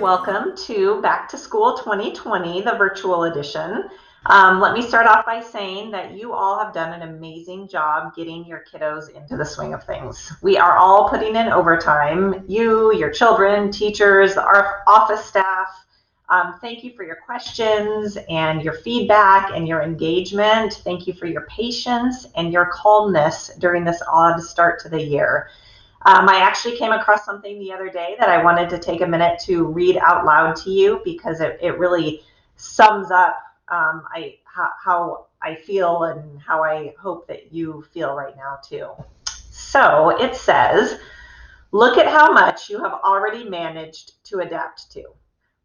welcome to Back to School 2020, the virtual edition. Let me start off by saying that you all have done an amazing job getting your kiddos into the swing of things. We are all putting in overtime. You, your children, teachers, our office staff. Thank you for your questions and your feedback and your engagement. Thank you for your patience and your calmness during this odd start to the year. I actually came across something the other day that I wanted to take a minute to read out loud to you because it really sums up how I feel and how I hope that you feel right now too. So it says, look at how much you have already managed to adapt to.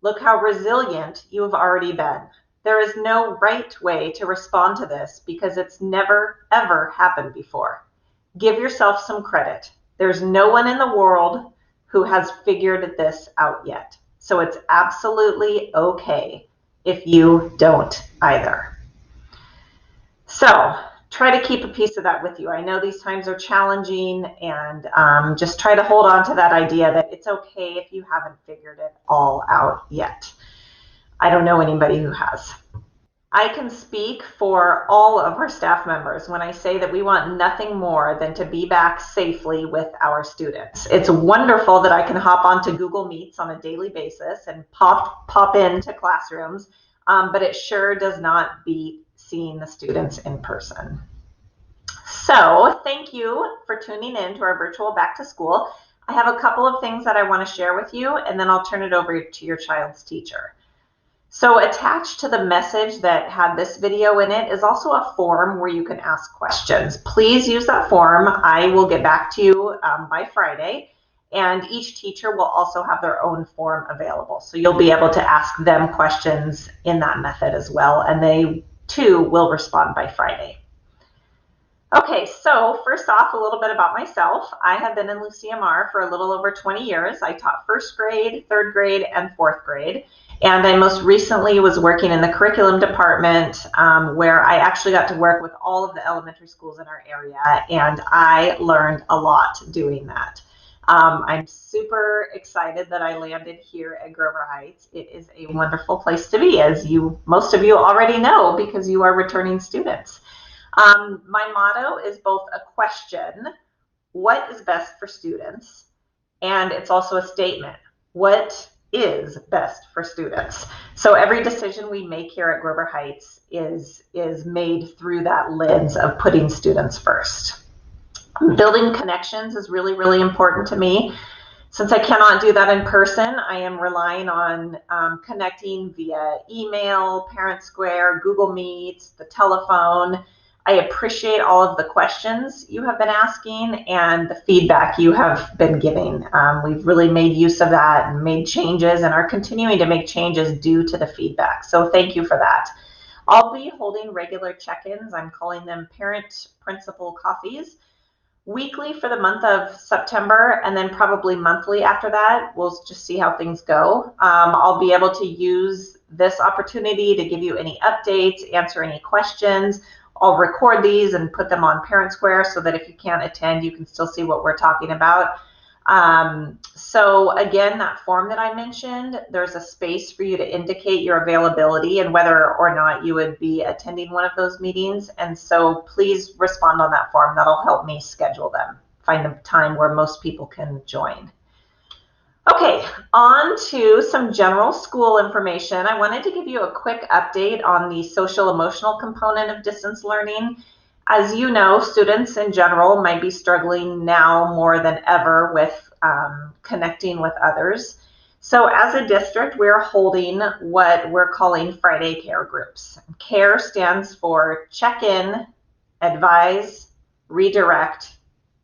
Look how resilient you have already been. There is no right way to respond to this because it's never, ever happened before. Give yourself some credit. There's no one in the world who has figured this out yet. So it's absolutely okay if you don't either. So try to keep a piece of that with you. I know these times are challenging, and just try to hold on to that idea that it's okay if you haven't figured it all out yet. I don't know anybody who has. I can speak for all of our staff members when I say that we want nothing more than to be back safely with our students. It's wonderful that I can hop onto Google Meets on a daily basis and pop into classrooms, but it sure does not beat seeing the students in person. So thank you for tuning in to our virtual Back to School. I have a couple of things that I want to share with you, and then I'll turn it over to your child's teacher. So attached to the message that had this video in it is also a form where you can ask questions. Please use that form. I will get back to you by Friday, and each teacher will also have their own form available. So you'll be able to ask them questions in that method as well, and they too will respond by Friday. Okay, so first off, a little bit about myself. I have been in LuCMR for a little over 20 years. I taught first grade, third grade, and fourth grade. And I most recently was working in the curriculum department where I actually got to work with all of the elementary schools in our area, and I learned a lot doing that. I'm super excited that I landed here at Grover Heights. It is a wonderful place to be, as most of you already know because you are returning students. My motto is both a question, what is best for students? And it's also a statement, what is best for students? So every decision we make here at Grover Heights is made through that lens of putting students first. Building connections is really, really important to me. Since I cannot do that in person, I am relying on connecting via email, Parent Square, Google Meets, the telephone. I appreciate all of the questions you have been asking and the feedback you have been giving. We've really made use of that and made changes and are continuing to make changes due to the feedback. So thank you for that. I'll be holding regular check-ins. I'm calling them parent principal coffees, weekly for the month of September, and then probably monthly after that. We'll just see how things go. I'll be able to use this opportunity to give you any updates, answer any questions. I'll record these and put them on Parent Square so that if you can't attend, you can still see what we're talking about. So again, that form that I mentioned, there's a space for you to indicate your availability and whether or not you would be attending one of those meetings. And so please respond on that form. That'll help me schedule them, find a time where most people can join. Okay, on to some general school information. I wanted to give you a quick update on the social emotional component of distance learning. As you know, students in general might be struggling now more than ever with connecting with others. So as a district, we're holding what we're calling Friday Care groups. CARE stands for check-in, advise, redirect,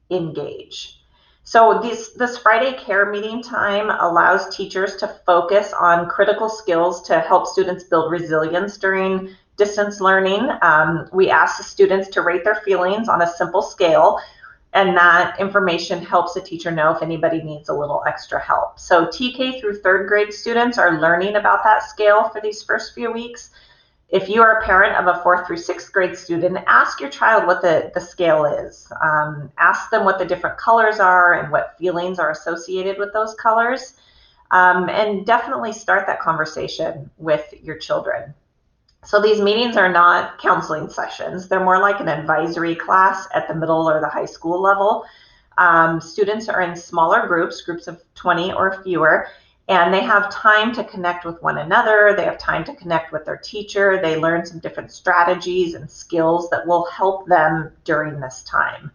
engage. So this Friday Care meeting time allows teachers to focus on critical skills to help students build resilience during distance learning. We ask the students to rate their feelings on a simple scale, and that information helps the teacher know if anybody needs a little extra help. So TK through third grade students are learning about that scale for these first few weeks. If you are a parent of a 4th through 6th grade student, ask your child what the scale is. Ask them what the different colors are and what feelings are associated with those colors. and definitely start that conversation with your children. So these meetings are not counseling sessions. They're more like an advisory class at the middle or the high school level. Students are in smaller groups of 20 or fewer, and they have time to connect with one another. They have time to connect with their teacher. They learn some different strategies and skills that will help them during this time.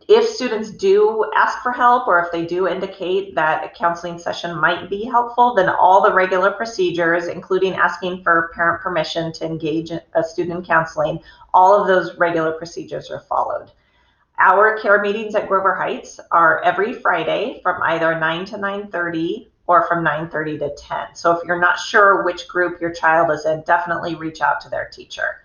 If students do ask for help, or if they do indicate that a counseling session might be helpful, then all the regular procedures, including asking for parent permission to engage a student in counseling, all of those regular procedures are followed. Our care meetings at Grover Heights are every Friday from either 9 to 9:30 or from 9:30 to 10. So if you're not sure which group your child is in, definitely reach out to their teacher.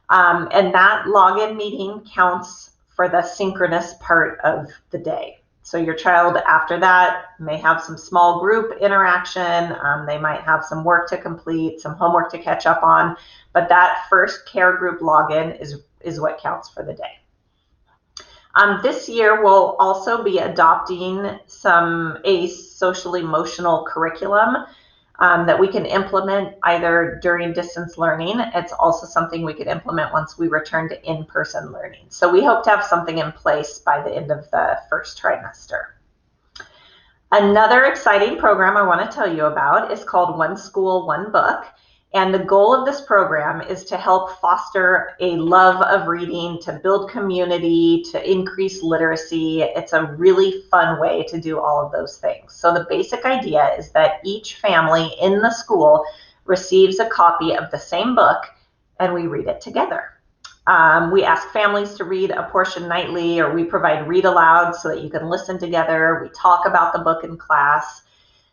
And that login meeting counts for the synchronous part of the day. So your child after that may have some small group interaction. They might have some work to complete, some homework to catch up on, but that first care group login is what counts for the day. This year we'll also be adopting a social emotional curriculum that we can implement either during distance learning. It's also something we could implement once we return to in-person learning. So we hope to have something in place by the end of the first trimester. Another exciting program I want to tell you about is called One School, One Book. And the goal of this program is to help foster a love of reading, to build community, to increase literacy. It's a really fun way to do all of those things. So the basic idea is that each family in the school receives a copy of the same book, and we read it together. We ask families to read a portion nightly, or we provide read aloud so that you can listen together. We talk about the book in class.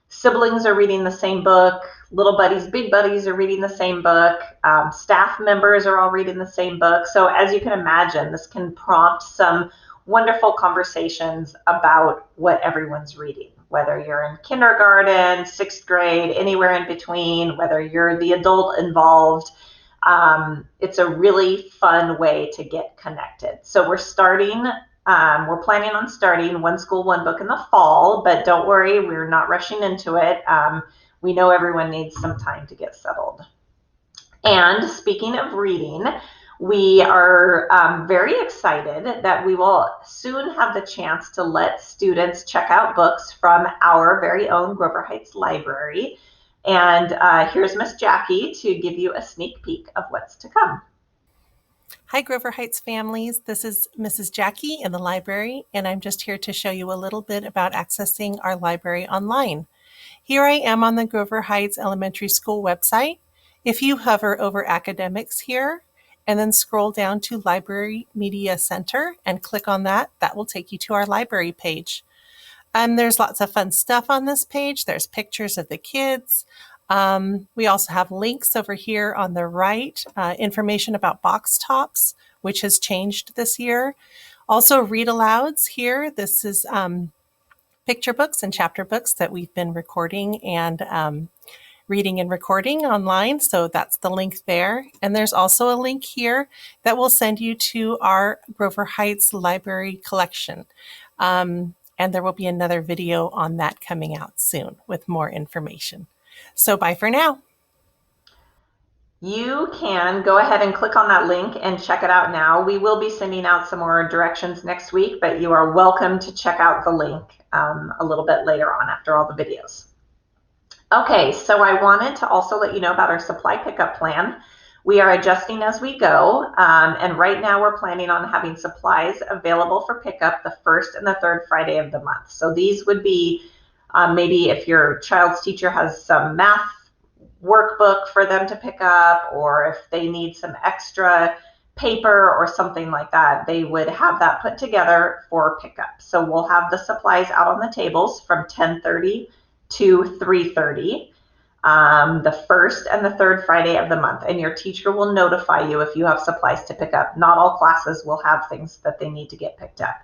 Siblings are reading the same book. Little buddies, big buddies are reading the same book. Staff members are all reading the same book. So as you can imagine, this can prompt some wonderful conversations about what everyone's reading, whether you're in kindergarten, 6th grade, anywhere in between, whether you're the adult involved. It's a really fun way to get connected. So we're planning on starting One School, One Book in the fall, but don't worry, we're not rushing into it. We know everyone needs some time to get settled. And speaking of reading, we are very excited that we will soon have the chance to let students check out books from our very own Grover Heights Library. And here's Miss Jackie to give you a sneak peek of what's to come. Hi, Grover Heights families. This is Mrs. Jackie in the library, and I'm just here to show you a little bit about accessing our library online. Here I am on the Grover Heights Elementary School website. If you hover over Academics here and then scroll down to Library Media Center and click on that, that will take you to our library page. There's lots of fun stuff on this page. There's pictures of the kids. We also have links over here on the right, information about box tops, which has changed this year. Also read alouds here. This is picture books and chapter books that we've been recording and reading and recording online. So that's the link there. And there's also a link here that will send you to our Grover Heights Library collection. And there will be another video on that coming out soon with more information. So bye for now. You can go ahead and click on that link and check it out now. We will be sending out some more directions next week, but you are welcome to check out the link a little bit later on after all the videos. Okay, so I wanted to also let you know about our supply pickup plan. We are adjusting as we go, and right now we're planning on having supplies available for pickup the first and the third Friday of the month. So these would be maybe if your child's teacher has some math workbook for them to pick up, or if they need some extra paper or something like that, they would have that put together for pickup. So we'll have the supplies out on the tables from 10:30 to 3:30. The first and the third Friday of the month, and your teacher will notify you if you have supplies to pick up. Not all classes will have things that they need to get picked up.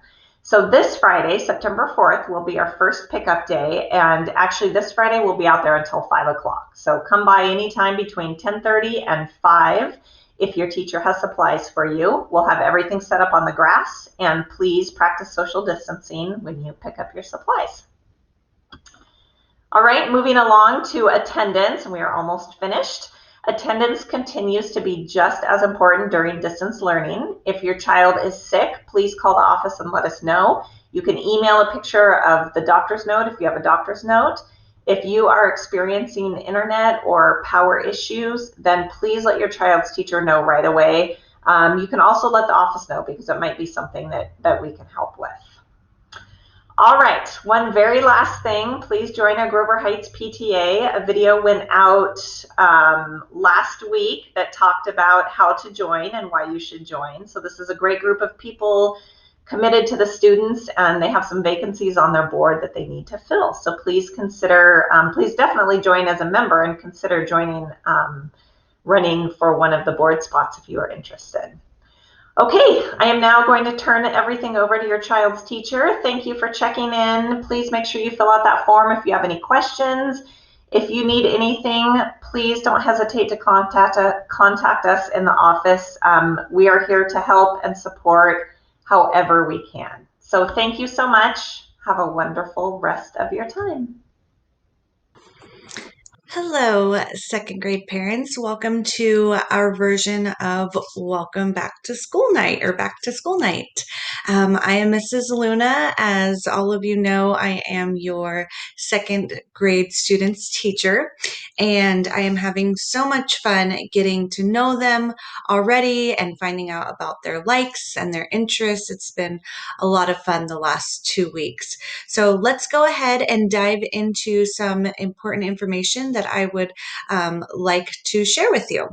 So this Friday, September 4th, will be our first pickup day, and actually this Friday we'll be out there until 5 o'clock. So come by anytime between 10:30 and 5 if your teacher has supplies for you. We'll have everything set up on the grass, and please practice social distancing when you pick up your supplies. All right, moving along to attendance, and we are almost finished. Attendance continues to be just as important during distance learning. If your child is sick, please call the office and let us know. You can email a picture of the doctor's note if you have a doctor's note. If you are experiencing internet or power issues, then please let your child's teacher know right away. You can also let the office know because it might be something that we can help with. All right, one very last thing, please join our Grover Heights PTA. A video went out last week that talked about how to join and why you should join. So this is a great group of people committed to the students, and they have some vacancies on their board that they need to fill. So please consider, please definitely join as a member and consider joining, running for one of the board spots if you are interested. Okay, I am now going to turn everything over to your child's teacher. Thank you for checking in. Please make sure you fill out that form if you have any questions. If you need anything, please don't hesitate to contact us in the office. We are here to help and support however we can. So thank you so much. Have a wonderful rest of your time. Hello, second grade parents. Welcome to our version of Welcome Back to School Night or Back to School Night. I am Mrs. Luna. As all of you know, I am your second grade students teacher, and I am having so much fun getting to know them already and finding out about their likes and their interests. It's been a lot of fun the last 2 weeks. So let's go ahead and dive into some important information that I would like to share with you.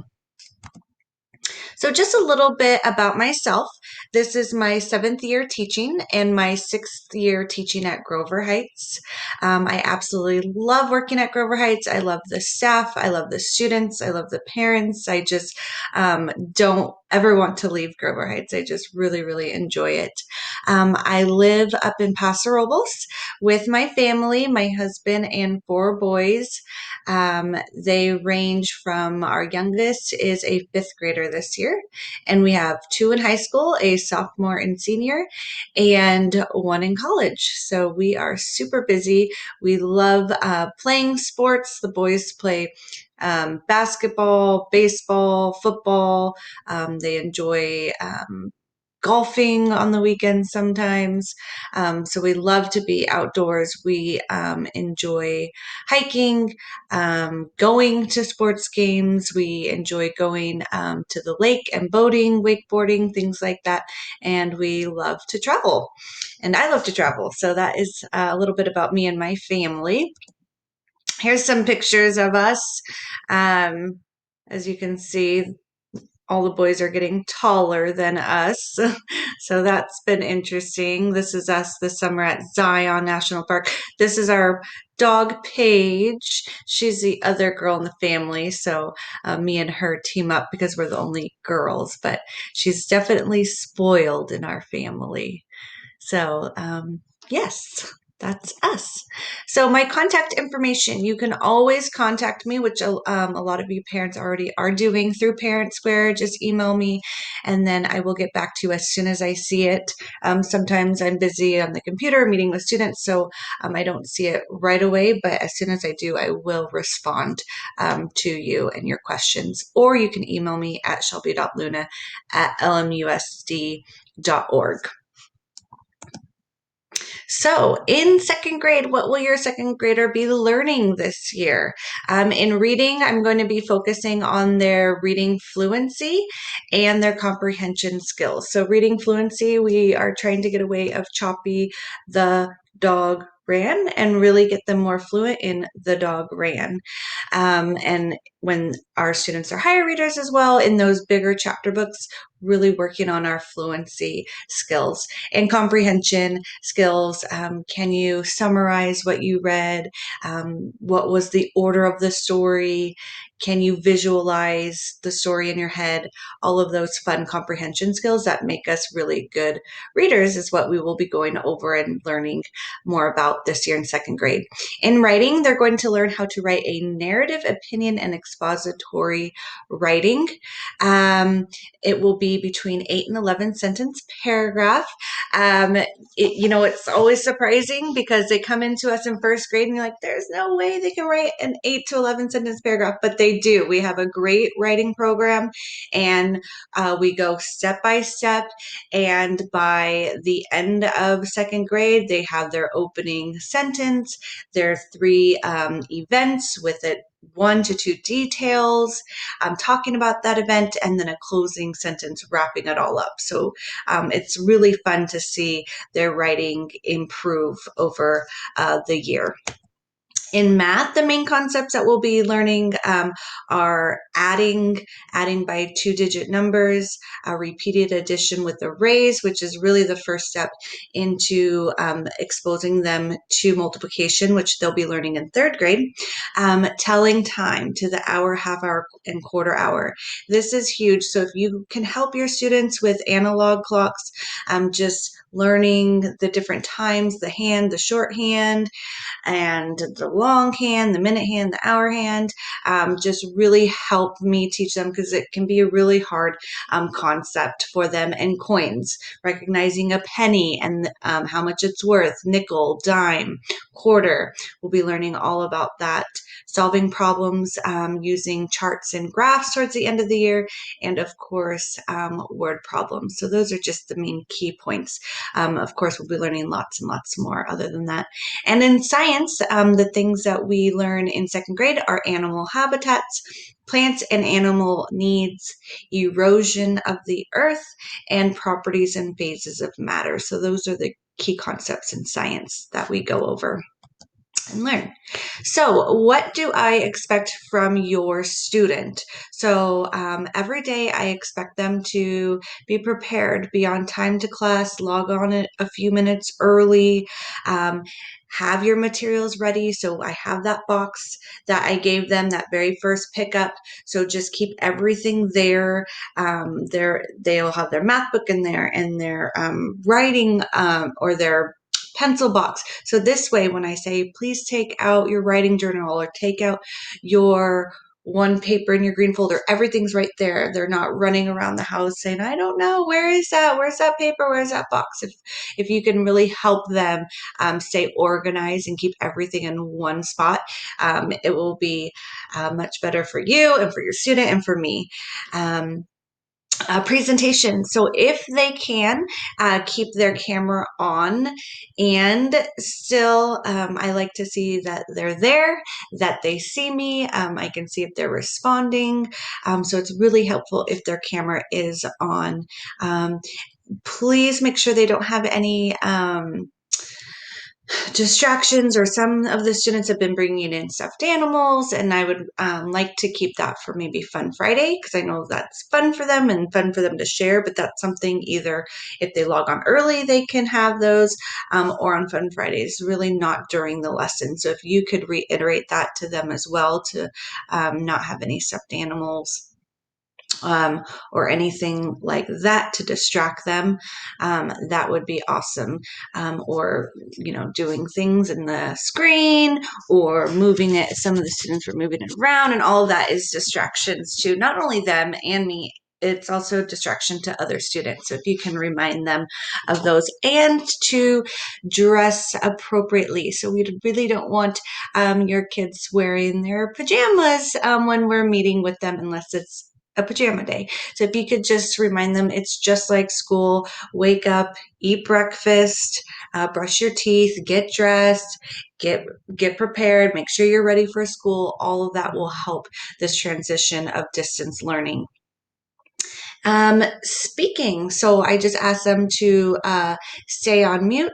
So just a little bit about myself. This is my 7th year teaching and my 6th year teaching at Grover Heights. I absolutely love working at Grover Heights. I love the staff. I love the students. I love the parents. I just don't ever want to leave Grover Heights. I just really, really enjoy it. I live up in Paso Robles with my family, my husband, and 4 boys. They range from, our youngest is a 5th grader this year, and we have 2 in high school, a sophomore and senior, and 1 in college. So we are super busy. We love playing sports. The boys play basketball, baseball, football. They enjoy golfing on the weekends sometimes. So we love to be outdoors. We enjoy hiking, going to sports games. We enjoy going to the lake and boating, wakeboarding, things like that. And we love to travel. And I love to travel. So that is a little bit about me and my family. Here's some pictures of us. As you can see, all the boys are getting taller than us. So that's been interesting. This is us this summer at Zion National Park. This is our dog, Paige. She's the other girl in the family. So me and her team up because we're the only girls, but she's definitely spoiled in our family. So yes, that's us. So my contact information, you can always contact me, which a lot of you parents already are doing through Parent Square. Just email me and then I will get back to you as soon as I see it. Sometimes I'm busy on the computer meeting with students, so I don't see it right away, but as soon as I do, I will respond to you and your questions. Or you can email me at shelby.luna@lmusd.org. So, in second grade, what will your second grader be learning this year? In reading, I'm going to be focusing on their reading fluency and their comprehension skills. So, reading fluency, we are trying to get away of choppy, the dog ran, and really get them more fluent in the dog ran. And when our students are higher readers as well, in those bigger chapter books, really working on our fluency skills and comprehension skills. Can you summarize what you read? What was the order of the story? Can you visualize the story in your head? All of those fun comprehension skills that make us really good readers is what we will be going over and learning more about this year in second grade. In writing, they're going to learn how to write a narrative, opinion, and expository writing. It will be between 8 and 11 sentence paragraph. It's always surprising because they come into us in first grade and you're like, there's no way they can write an 8 to 11 sentence paragraph, but they do. We have a great writing program, and we go step by step. And by the end of second grade, they have their opening sentence. There are 3 events with it, 1 to 2 details, talking about that event, and then a closing sentence wrapping it all up. So it's really fun to see their writing improve over the year. In math, the main concepts that we'll be learning are adding by 2-digit numbers, repeated addition with arrays, which is really the first step into exposing them to multiplication, which they'll be learning in third grade. Telling time to the hour, half hour, and quarter hour. This is huge. So if you can help your students with analog clocks, just learning the different times, the hand, the shorthand, and the long hand, the minute hand, the hour hand, just really help me teach them, because it can be a really hard concept for them. And coins, recognizing a penny and how much it's worth, nickel, dime, quarter. We'll be learning all about that, solving problems using charts and graphs towards the end of the year, and of course, word problems. So those are just the main key points. Of course, we'll be learning lots and lots more other than that. And in science, the things that we learn in second grade are animal habitats, plants and animal needs, erosion of the earth, and properties and phases of matter. So those are the key concepts in science that we go over and learn. So what do I expect from your student? So every day I expect them to be prepared, be on time to class, log on a few minutes early, have your materials ready. So I have that box that I gave them that very first pickup. So just keep everything there. They'll have their math book in there, and their writing or their pencil box. So this way, when I say, please take out your writing journal or take out your one paper in your green folder, everything's right there. They're not running around the house saying, I don't know, where is that? Where's that paper? Where's that box? If you can really help them stay organized and keep everything in one spot, it will be much better for you and for your student and for me. Presentation. So if they can keep their camera on, and still I like to see that they're there, that they see me. I can see if they're responding. So it's really helpful if their camera is on. Please make sure they don't have any distractions, or some of the students have been bringing in stuffed animals, and I would like to keep that for maybe Fun Friday, because I know that's fun for them and fun for them to share. But that's something, either if they log on early they can have those, or on Fun Fridays, really not during the lesson. So if you could reiterate that to them as well, to not have any stuffed animals or anything like that to distract them, that would be awesome. Or, doing things in the screen or moving it. Some of the students were moving it around, and all of that is distractions to not only them and me. It's also a distraction to other students. So if you can remind them of those, and to dress appropriately. So we really don't want your kids wearing their pajamas when we're meeting with them, unless it's a pajama day. So if you could just remind them, it's just like school. Wake up, eat breakfast, brush your teeth, get dressed, get prepared, make sure you're ready for school. All of that will help this transition of distance learning. Speaking. So I just ask them to stay on mute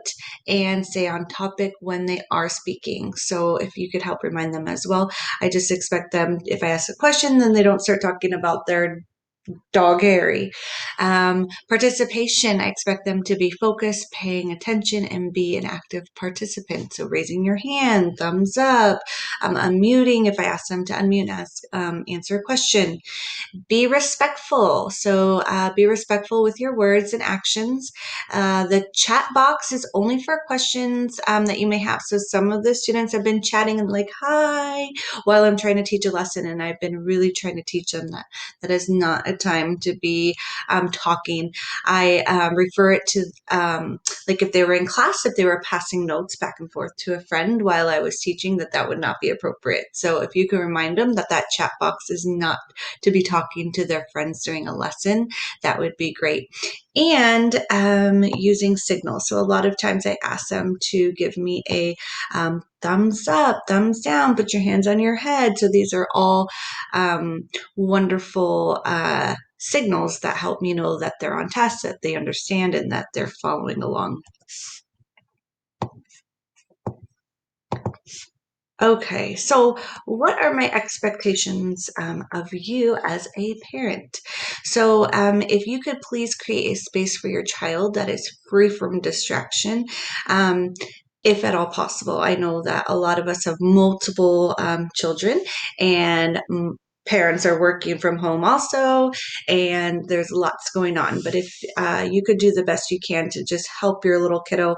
and stay on topic when they are speaking. So if you could help remind them as well. I just expect them, if I ask a question, then they don't start talking about their dog hairy. Participation, I expect them to be focused, paying attention, and be an active participant. So raising your hand, thumbs up, unmuting if I ask them to unmute and answer a question. Be respectful. So be respectful with your words and actions. The chat box is only for questions that you may have. So some of the students have been chatting and like, hi, while I'm trying to teach a lesson. And I've been really trying to teach them that that is not a time to be talking. I refer it to like if they were in class, if they were passing notes back and forth to a friend while I was teaching, that would not be appropriate. So if you can remind them that chat box is not to be talking to their friends during a lesson, that would be great. And using signals. So a lot of times I ask them to give me a thumbs up, thumbs down, put your hands on your head. So these are all wonderful signals that help me know that they're on task, that they understand, and that they're following along. Okay, so what are my expectations of you as a parent? So if you could please create a space for your child that is free from distraction, if at all possible. I know that a lot of us have multiple children, and parents are working from home also, and there's lots going on. But if you could do the best you can to just help your little kiddo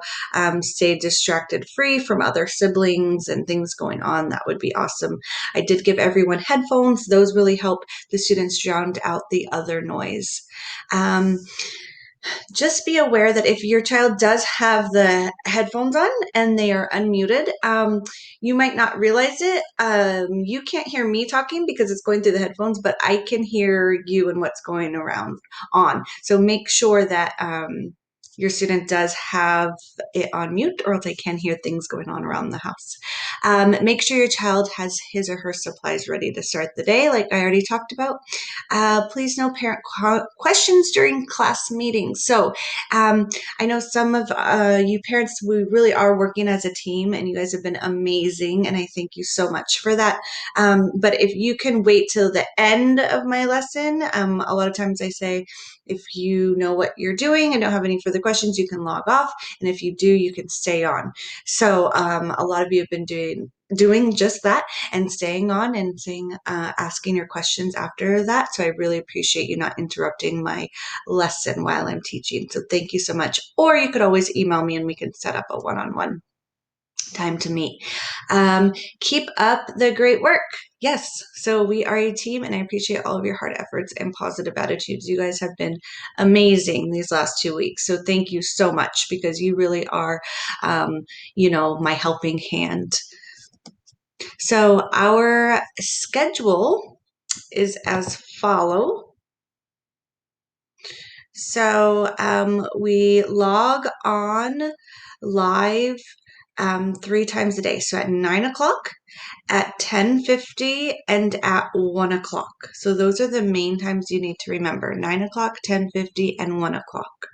stay distracted free from other siblings and things going on, that would be awesome. I did give everyone headphones. Those really help the students drown out the other noise. Just be aware that if your child does have the headphones on and they are unmuted, you might not realize it. You can't hear me talking because it's going through the headphones, but I can hear you and what's going around on. So make sure that your student does have it on mute, or else they can hear things going on around the house. Make sure your child has his or her supplies ready to start the day, like I already talked about. Please no parent questions during class meetings. So I know some of you parents, we really are working as a team, and you guys have been amazing, and I thank you so much for that. But if you can wait till the end of my lesson, a lot of times I say, if you know what you're doing and don't have any further questions, you can log off. And if you do, you can stay on. So a lot of you have been doing just that and staying on and asking your questions after that. So I really appreciate you not interrupting my lesson while I'm teaching. So thank you so much. Or you could always email me and we can set up a one-on-one time to meet. Keep up the great work. Yes, so we are a team, and I appreciate all of your hard efforts and positive attitudes. You guys have been amazing these last 2 weeks. So thank you so much, because you really are, my helping hand. So our schedule is as follow. So we log on live 3 times a day. So at 9 o'clock, at 10:50, and at 1 o'clock. So those are the main times you need to remember: 9 o'clock, 10:50, and 1 o'clock.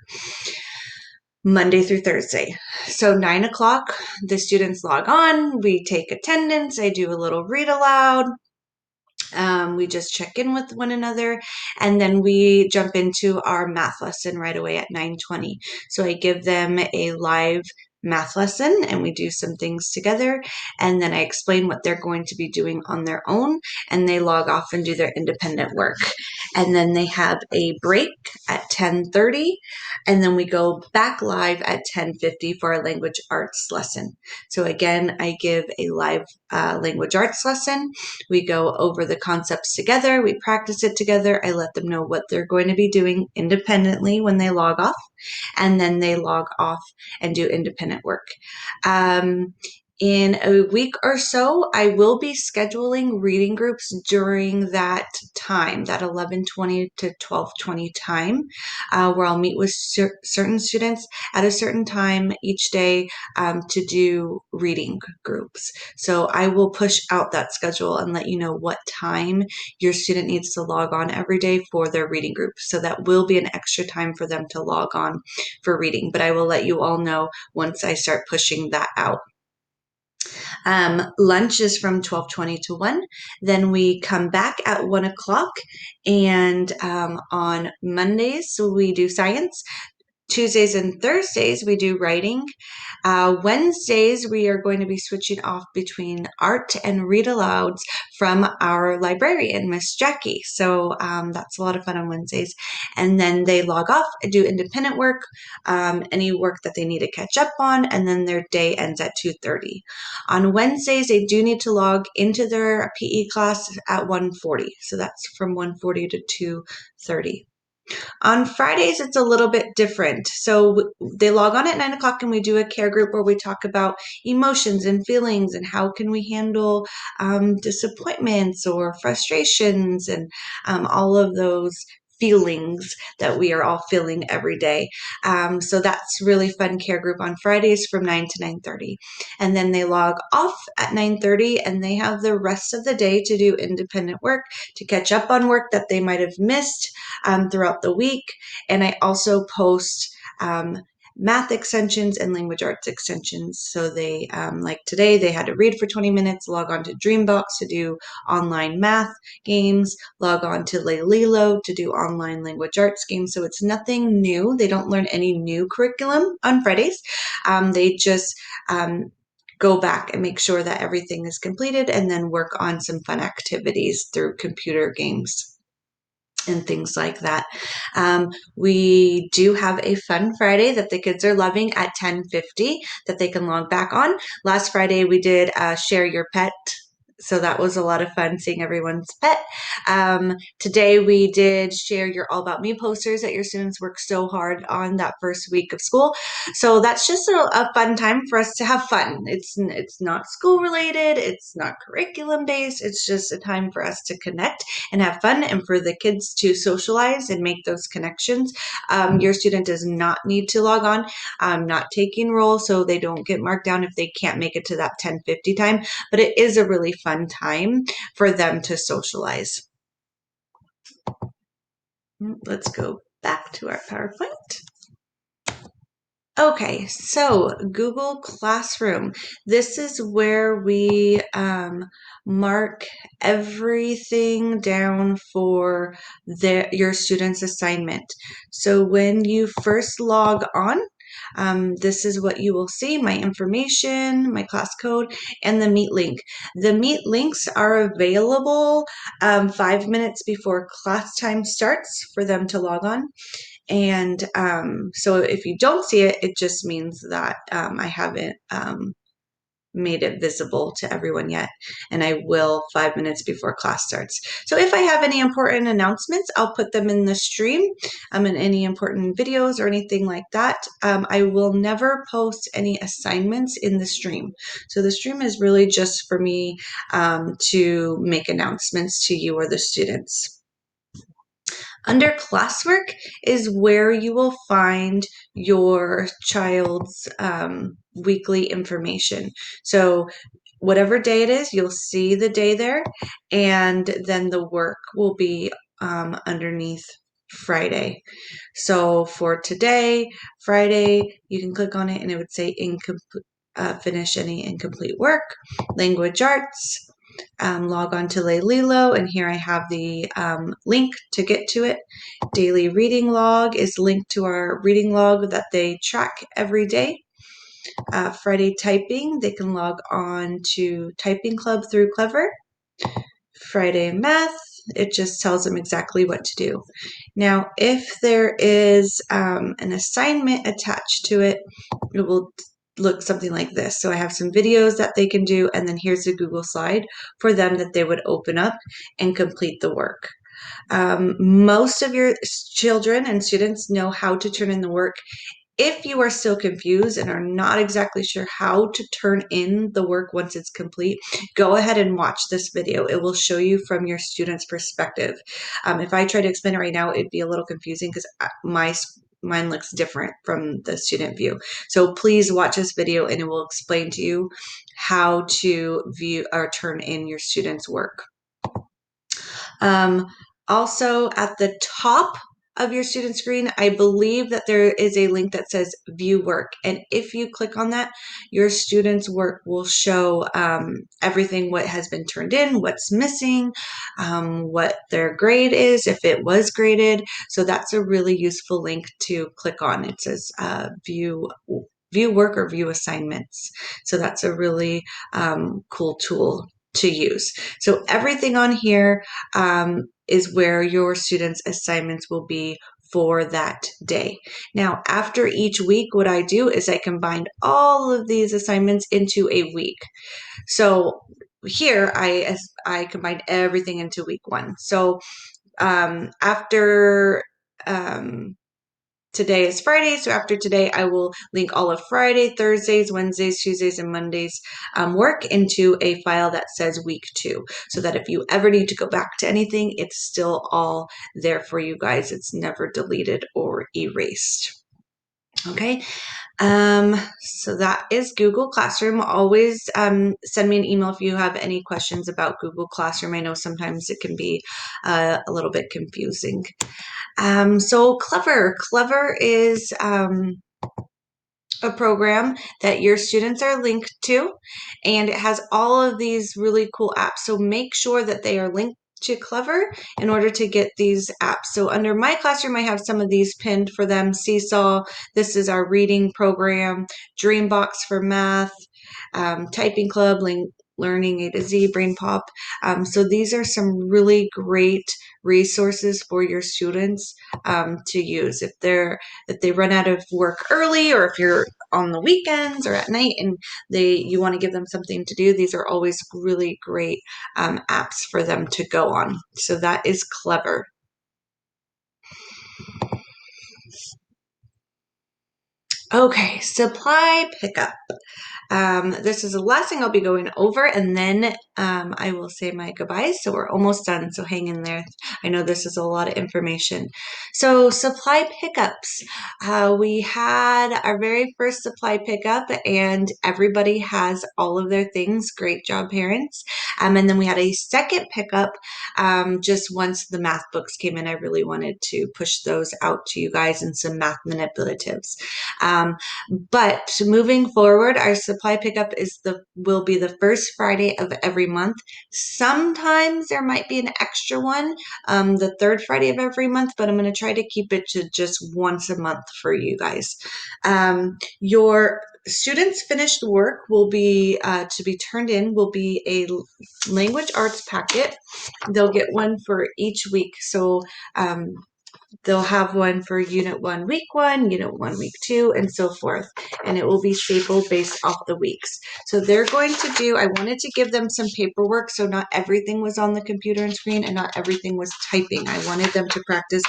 Monday through Thursday. So 9 o'clock, the students log on, we take attendance, I do a little read aloud. We just check in with one another, and then we jump into our math lesson right away at 9:20. So I give them a live math lesson, and we do some things together, and then I explain what they're going to be doing on their own, and they log off and do their independent work. And then they have a break at 10:30, and then we go back live at 10:50 for our language arts lesson. So again, I give a live language arts lesson. We go over the concepts together, we practice it together, I let them know what they're going to be doing independently when they log off, and then they log off and do independent work. In a week or so, I will be scheduling reading groups during that time, that 11:20 to 12:20 time, where I'll meet with certain students at a certain time each day to do reading groups. So I will push out that schedule and let you know what time your student needs to log on every day for their reading group. So that will be an extra time for them to log on for reading, but I will let you all know once I start pushing that out. Lunch is from 12:20 to 1. Then we come back at 1 o'clock. And on Mondays, so we do science. Tuesdays and Thursdays, we do writing. Wednesdays, we are going to be switching off between art and read alouds from our librarian, Miss Jackie. So that's a lot of fun on Wednesdays. And then they log off, do independent work, any work that they need to catch up on, and then their day ends at 2:30. On Wednesdays, they do need to log into their PE class at 1:40. So that's from 1:40 to 2:30. On Fridays, it's a little bit different. So they log on at 9 o'clock and we do a care group where we talk about emotions and feelings and how can we handle disappointments or frustrations and all of those feelings that we are all feeling every day. So that's really fun care group on Fridays from 9 to 9:30. And then they log off at 9:30 and they have the rest of the day to do independent work, to catch up on work that they might have missed throughout the week. And I also post math extensions and language arts extensions. So they, like today, they had to read for 20 minutes, log on to Dreambox to do online math games, log on to Lilo to do online language arts games. So it's nothing new. They don't learn any new curriculum on Fridays. They just go back and make sure that everything is completed and then work on some fun activities through computer games and things like that. We do have a fun Friday that the kids are loving at 10:50 that they can log back on. Last Friday we did Share Your Pet. So that was a lot of fun seeing everyone's pet. Today we did Share Your All About Me posters that your students worked so hard on that first week of school. So that's just a fun time for us to have fun. It's not school related. It's not curriculum based. It's just a time for us to connect and have fun and for the kids to socialize and make those connections. Your student does not need to log on. I'm not taking roll so they don't get marked down if they can't make it to that 10:50 time, but it is a really fun time for them to socialize. Let's go back to our PowerPoint. Okay, so Google Classroom. This is where we mark everything down for your student's assignment. So when you first log on, this is what you will see: my information, my class code, and the Meet link. The Meet links are available 5 minutes before class time starts for them to log on. And so if you don't see it, it just means that I haven't made it visible to everyone yet, and I will 5 minutes before class starts. So if I have any important announcements, I'll put them in the stream, and any important videos or anything like that. I will never post any assignments in the stream. So the stream is really just for me to make announcements to you or the students. Under classwork is where you will find your child's weekly information. So whatever day it is, you'll see the day there, and then the work will be underneath Friday. So for today, Friday, you can click on it and it would say finish any incomplete work. Language arts, log on to Lilo, and here I have the link to get to it. Daily reading log is linked to our reading log that they track every day. Friday typing, they can log on to Typing Club through Clever. Friday math, it just tells them exactly what to do. Now, if there is an assignment attached to it, it will look something like this. So I have some videos that they can do, and then here's a Google slide for them that they would open up and complete the work. Most of your children and students know how to turn in the work. If you are still confused and are not exactly sure how to turn in the work once it's complete, go ahead and watch this video. It will show you from your student's perspective. If I try to explain it right now, it'd be a little confusing because mine looks different from the student view. So please watch this video and it will explain to you how to view or turn in your student's work. Also at the top of your student screen, I believe that there is a link that says view work. And if you click on that, your students' work will show everything, what has been turned in, what's missing, what their grade is, if it was graded. So that's a really useful link to click on. It says view work or view assignments. So that's a really cool tool to use. So everything on here is where your students' assignments will be for that day. Now, after each week, what I do is I combine all of these assignments into a week. So here I combine everything into week 1. So after today is Friday, so after today, I will link all of Friday, Thursdays, Wednesdays, Tuesdays, and Mondays work into a file that says week 2, so that if you ever need to go back to anything, it's still all there for you guys. It's never deleted or erased. Okay. So that is Google Classroom. Always send me an email if you have any questions about Google Classroom. I know sometimes it can be a little bit confusing. So Clever is a program that your students are linked to, and it has all of these really cool apps. So make sure that they are linked to Clever in order to get these apps. So under My Classroom, I have some of these pinned for them. Seesaw, this is our reading program, Dreambox for math, Typing Club, Learning A to Z, Brain Pop. So these are some really great resources for your students to use if they run out of work early, or if you're on the weekends or at night and you want to give them something to do. These are always really great apps for them to go on. So that is Clever. Okay, supply pickup. This is the last thing I'll be going over, and then I will say my goodbyes. So we're almost done, so hang in there. I know this is a lot of information. So supply pickups. We had our very first supply pickup, and everybody has all of their things. Great job, parents. And then we had a second pickup just once the math books came in. I really wanted to push those out to you guys and some math manipulatives. But moving forward, our supply pickup will be the first Friday of every month. Sometimes there might be an extra one, the third Friday of every month, but I'm going to try to keep it to just once a month for you guys. Your students' finished work will be to be turned in will be a language arts packet. They'll get one for each week. So they'll have one for Unit 1, Week 1, Unit 1, Week 2, and so forth. And it will be stapled based off the weeks. So they're going to I wanted to give them some paperwork, so not everything was on the computer and screen and not everything was typing. I wanted them to practice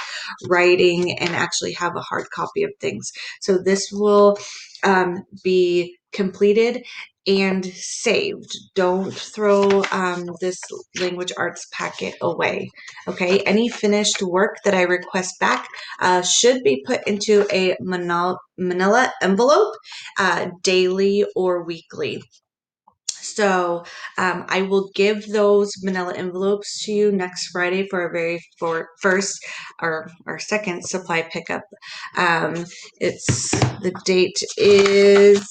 writing and actually have a hard copy of things. So this will be completed and saved. Don't throw this language arts packet away. Okay, any finished work that I request back should be put into a manila envelope daily or weekly. So I will give those manila envelopes to you next Friday for our very first or our second supply pickup. The date is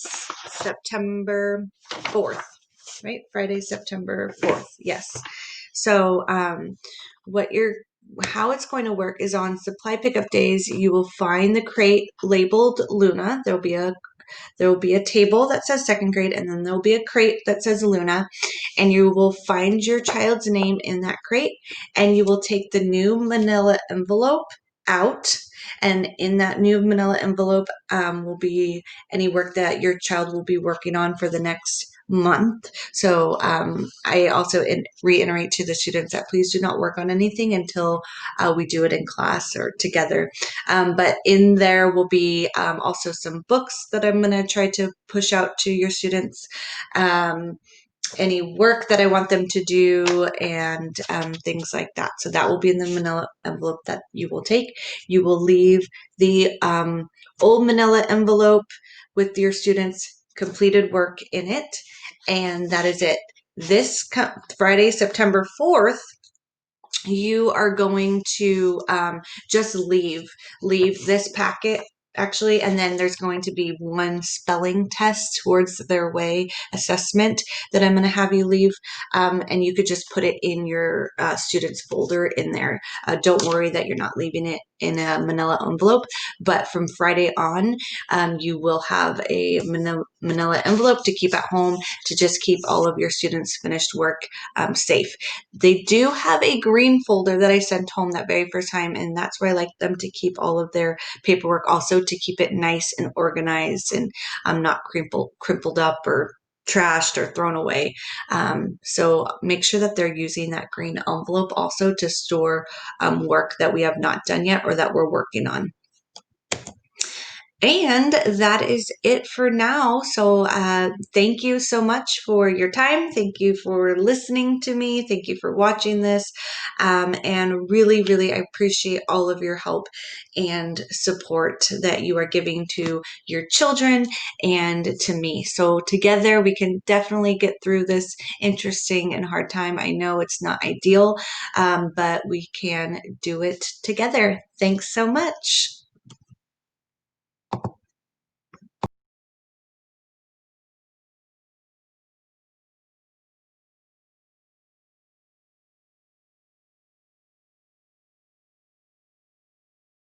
September 4th, right? Friday, September 4th. Yes. So how it's going to work is on supply pickup days, you will find the crate labeled Luna. There will be a table that says second grade, and then there'll be a crate that says Luna, and you will find your child's name in that crate, and you will take the new manila envelope out, and in that new manila envelope will be any work that your child will be working on for the next month. So I also reiterate to the students that please do not work on anything until we do it in class or together. But in there will be also some books that I'm going to try to push out to your students. Any work that I want them to do and things like that. So that will be in the manila envelope that you will take. You will leave the old manila envelope with your students' completed work in it. And that is it. This Friday, September 4th, you are going to just leave this packet actually, and then there's going to be one spelling test towards their way assessment that I'm going to have you leave, and you could just put it in your students folder in there. Don't worry that you're not leaving it in a manila envelope, but from Friday on, you will have a manila envelope to keep at home to just keep all of your students' finished work safe. They do have a green folder that I sent home that very first time, and that's where I like them to keep all of their paperwork, also to keep it nice and organized and not crumpled up or trashed or thrown away. So make sure that they're using that green envelope also to store work that we have not done yet or that we're working on. And that is it for now. So thank you so much for your time. Thank you for listening to me. Thank you for watching this. And really, really, I appreciate all of your help and support that you are giving to your children and to me. So together we can definitely get through this interesting and hard time. I know it's not ideal, but we can do it together. Thanks so much.